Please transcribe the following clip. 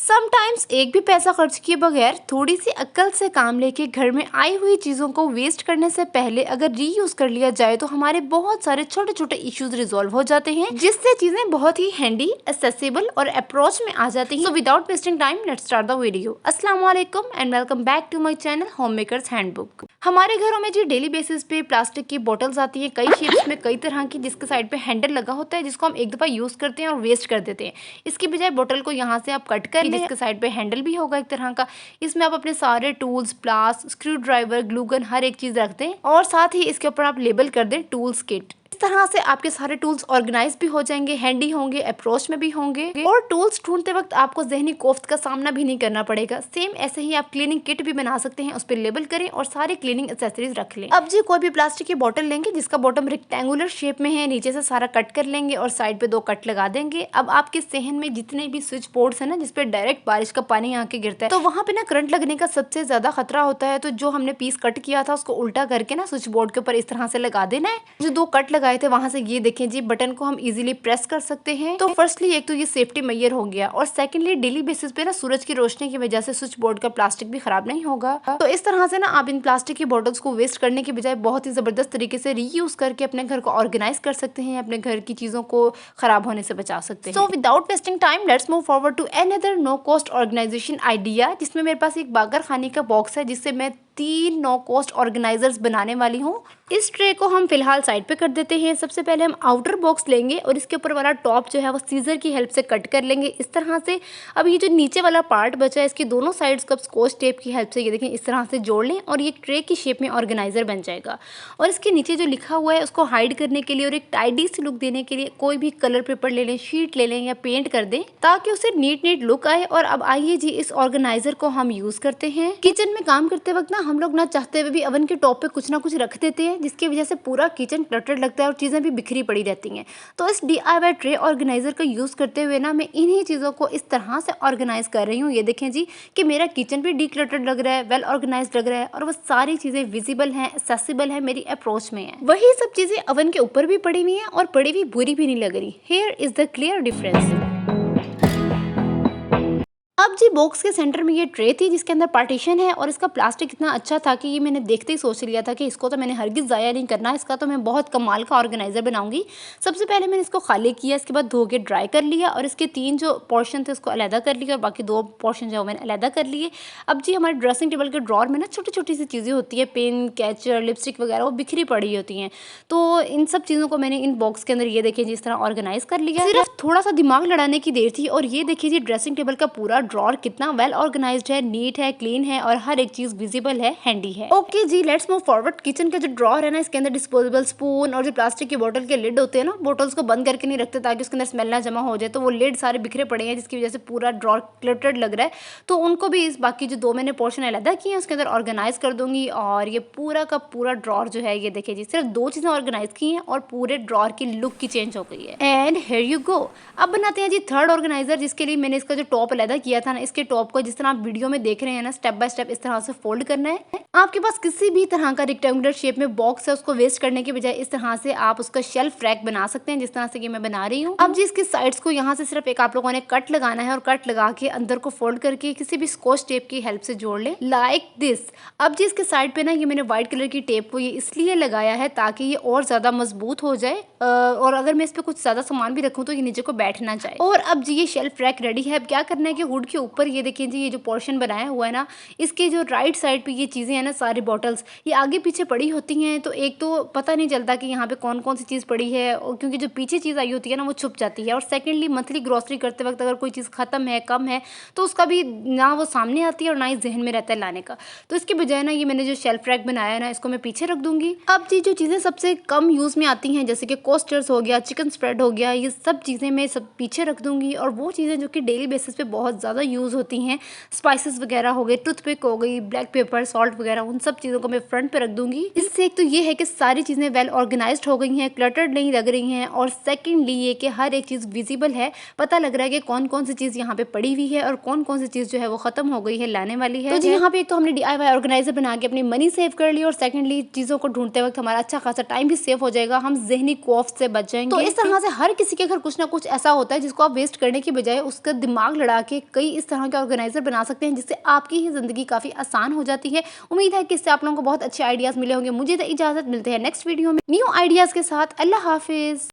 Sometimes एक भी पैसा खर्च किए बगैर थोड़ी सी अक्ल से काम लेके घर में आई हुई चीज़ों को वेस्ट करने से पहले अगर रीयूज कर लिया जाए तो हमारे बहुत सारे छोटे छोटे इश्यूज रिजॉल्व हो जाते हैं, जिससे चीजें बहुत ही हैंडी, एक्सेसिबल और अप्रोच में आ जाती हैं। So without wasting time let's start the video. अस्सलाम वालेकुम and welcome back to my channel home makers handbook. हमारे घरों में जी डेली बेसिस पे प्लास्टिक की बोटल्स आती है, कई शेप्स में, कई तरह की, जिसके साइड पे हैंडल लगा होता है, जिसको हम एक दफ़ा यूज़ करते हैं और वेस्ट कर देते हैं। इसकी बजाय बोतल को यहाँ से आप कट कर लें, जिसके साइड पे हैंडल भी होगा एक तरह का। इसमें आप अपने सारे टूल्स, प्लास, स्क्रू ड्राइवर, ग्लू गन, हर एक चीज़ रख दें और साथ ही इसके ऊपर आप लेबल कर दें टूल्स किट। इस तरह से आपके सारे टूल्स ऑर्गेनाइज भी हो जाएंगे, हैंडी होंगे, अप्रोच में भी होंगे और टूल्स ढूंढते वक्त आपको ज़हनी कोफ्त का सामना भी नहीं करना पड़ेगा। सेम ऐसे ही आप क्लीनिंग किट भी बना सकते हैं, उस पर लेबल करें और सारे क्लीनिंग एक्सेसरीज रख लें। अब जी कोई भी प्लास्टिक की बोतल लेंगे जिसका बॉटम रेक्टेंगुलर शेप में है, नीचे से सारा कट कर लेंगे और साइड पे 2 कट लगा देंगे। अब आपके सहन में जितने भी स्विच बोर्ड्स है ना, जिसपे डायरेक्ट बारिश का पानी आके गिरता है, तो वहाँ पे ना करंट लगने का सबसे ज्यादा खतरा होता है। तो जो हमने पीस कट किया था उसको उल्टा करके ना स्विच बोर्ड के ऊपर इस तरह से लगा देना है। जो 2 कट लगाए थे वहां से ये देखें जी बटन को हम इजीली प्रेस कर सकते हैं। तो फर्स्टली एक तो ये सेफ्टी मेजर हो गया और सेकंडली डेली बेसिस पे ना सूरज की रोशनी की वजह से स्विच बोर्ड का प्लास्टिक भी खराब नहीं होगा। तो इस तरह से ना आप इन प्लास्टिक की बोटल्स को वेस्ट करने के बजाय बहुत ही जबरदस्त तरीके से रीयूज करके अपने घर को ऑर्गेनाइज कर सकते हैं, अपने घर की चीजों को खराब होने से बचा सकते हैं। So without wasting time let's move forward to another no cost organization idea, जिसमें मेरे पास एक बागर खाने का बॉक्स है जिससे मैं 3 नो कॉस्ट ऑर्गेनाइजर्स बनाने वाली हूँ। इस ट्रे को हम फिलहाल साइड पे कर देते हैं। सबसे पहले हम आउटर बॉक्स लेंगे और इसके ऊपर वाला टॉप जो है वो सीजर की हेल्प से कट कर लेंगे इस तरह से। अब ये जो नीचे वाला पार्ट बचा है इसकी दोनों साइड्स को स्कॉच टेप की हेल्प से ये देखें इस तरह से जोड़ लें और ये ट्रे की शेप में ऑर्गेनाइजर बन जाएगा। और इसके नीचे जो लिखा हुआ है उसको हाइड करने के लिए और एक टाइडी सी लुक देने के लिए कोई भी कलर पेपर ले लें, शीट ले लें या पेंट कर दें ताकि उसे नीट लुक आए। और अब आइए जी इस ऑर्गेनाइजर को हम यूज करते हैं। किचन में काम करते वक्त ना हम लोग ना चाहते हुए भी ओवन के टॉप पे कुछ ना कुछ रख देते हैं, जिसकी वजह से पूरा किचन क्लटर्ड लगता है और चीज़ें भी बिखरी पड़ी रहती हैं। तो इस DIY ट्रे ऑर्गेनाइजर का यूज़ करते हुए ना मैं इन्हीं चीज़ों को इस तरह से ऑर्गेनाइज कर रही हूँ। ये देखें जी कि मेरा किचन भी डिक्लटर्ड लग रहा है, वेल ऑर्गेनाइज लग रहा है और वो सारी चीज़ें विजिबल हैं, एक्सेसिबल है, मेरी अप्रोच में है। वही सब चीज़ें ओवन के ऊपर भी पड़ी हुई हैं और पड़ी हुई बुरी भी नहीं लग रही। Here is the clear difference. अब जी बॉक्स के सेंटर में ये ट्रे थी जिसके अंदर पार्टीशन है और इसका प्लास्टिक इतना अच्छा था कि ये मैंने देखते ही सोच लिया था कि इसको तो मैंने हरगिज़ ज़ाया नहीं करना, इसका तो मैं बहुत कमाल का ऑर्गेनाइजर बनाऊंगी। सबसे पहले मैंने इसको खाली किया, इसके बाद धो के ड्राई कर लिया और इसके 3 जो पोर्शन थे उसको अलहदा कर लिया और बाकी 2 पोर्शन जो मैंने अलहदा कर लिए। अब जी हमारे ड्रेसिंग टेबल के ड्रॉर में ना छोटी छोटी सी चीज़ें होती है, पेन, कैचर, लिपस्टिक वगैरह, वो बिखरी पड़ी होती हैं। तो इन सब चीज़ों को मैंने इन बॉक्स के अंदर ये देखिए जिस तरह ऑर्गेनाइज कर लिया। सिर्फ थोड़ा सा दिमाग लड़ाने की देर थी और ये देखिए जी ड्रेसिंग टेबल का पूरा ड्रॉर कितना वेल ऑर्गेनाइज्ड है, नीट है, क्लीन है और हर एक चीज विजिबल है, हैंडी है। ओके जी लेट्स मूव फॉरवर्ड। किचन का जो ड्रॉर है ना इसके अंदर डिस्पोजेबल स्पून और जो प्लास्टिक की बोतल के लिड होते हैं ना, बोतल्स को बंद करके नहीं रखते ताकि उसके अंदर स्मेल ना जमा हो जाए, तो वो लिड सारे बिखरे पड़े हैं जिसकी वजह से पूरा ड्रॉर क्लटर्ड लग रहा है। तो उनको भी इस बाकी जो 2 मैंने पोर्शन अलग किए हैं उसके अंदर ऑर्गेनाइज कर दूंगी और ये पूरा का पूरा ड्रॉर जो है ये देखिए जी सिर्फ 2 चीजें ऑर्गेनाइज की हैं और पूरे ड्रॉर की लुक की चेंज हो गई है। And here you go. अब बनाते हैं जी थर्ड ऑर्गेनाइजर, जिसके लिए मैंने इसका जो टॉप अलग किया था ना, इसके टॉप को जिस तरह आप वीडियो में देख रहे हैं ना स्टेप बाय स्टेप इस तरह से फोल्ड करना है। आपके पास किसी भी तरह का रेक्टेंगुलर शेप में बॉक्स है, उसको वेस्ट करने के बजाय इस तरह से आप उसका शेल्फ रैक बना सकते हैं जिस तरह से कि मैं बना रही हूँ। अब जी इसकी साइड्स को यहाँ से सिर्फ एक आप लोगों ने कट लगाना है और कट लगा के अंदर को फोल्ड करके किसी भी स्कॉच टेप की हेल्प से जोड़ लें लाइक दिस। अब जी इसके साइड पे ना ये मैंने व्हाइट कलर की टेप को ये इसलिए लगाया है ताकि ये और ज्यादा मजबूत हो जाए और अगर मैं इस पे कुछ ज्यादा सामान भी रखूँ तो ये नीचे को बैठ ना जाए। और अब जी ये शेल्फ रैक रेडी है। अब क्या करना है कि हुड के ऊपर ये देखिए जी ये जो पोर्शन बनाया हुआ है ना, इसके जो राइट साइड पे ये चीज़ें हैं ना, सारी बॉटल्स ये आगे पीछे पड़ी होती हैं, तो एक तो पता नहीं चलता कि यहाँ पे कौन कौन सी चीज़ पड़ी है और क्योंकि जो पीछे चीज़ आई होती है ना वो छुप जाती है। और सेकेंडली मंथली ग्रॉसरी करते वक्त अगर कोई चीज़ ख़त्म है, कम है, तो उसका भी ना वो सामने आती है और ना ही जहन में रहता है लाने का। तो इसके बजाय ना ये मैंने जो शेल्फ रैक बनाया है ना इसको मैं पीछे रख दूंगी। अब जी जो चीज़ें सबसे कम यूज़ में आती हैं जैसे कि कोस्टर्स हो गया, चिकन स्प्रेड हो गया, ये सब चीज़ें मैं सब पीछे रख दूंगी और वो चीज़ें जो कि डेली बेसिस पे बहुत ज़्यादा यूज़ होती हैं, स्पाइसेस वगैरह हो गए, टूथपिक हो गई, ब्लैक पेपर, सॉल्ट वगैरह, उन सब चीज़ों को मैं फ्रंट पे रख दूंगी। इससे एक तो ये है कि सारी चीज़ें वेल ऑर्गेनाइज्ड हो गई हैं, क्लटर्ड नहीं लग रही हैं और सेकंडली ये कि हर एक चीज़ विजिबल है, पता लग रहा है कि कौन कौन सी चीज़ यहाँ पे पड़ी हुई है और कौन कौन सी चीज़ जो है वो खत्म हो गई है, लाने वाली है। तो जी यहाँ पे एक तो हमने DIY ऑर्गेनाइजर बना के अपनी मनी सेव कर ली और सेकंडली चीज़ों को ढूंढते वक्त हमारा अच्छा खासा टाइम भी सेव हो जाएगा, हम जहनी कोफ्त से बच जाएंगे। तो इस तरह से हर किसी के घर कुछ ना कुछ ऐसा होता है जिसको आप वेस्ट करने की बजाय उसका दिमाग लड़ा के कई कई इस तरह के ऑर्गेनाइजर बना सकते हैं जिससे आपकी ही जिंदगी काफी आसान हो जाती है। उम्मीद है कि इससे आप लोगों को बहुत अच्छे आइडियाज मिले होंगे। मुझे तो इजाजत, मिलते हैं नेक्स्ट वीडियो में न्यू आइडियाज के साथ। अल्लाह हाफिज।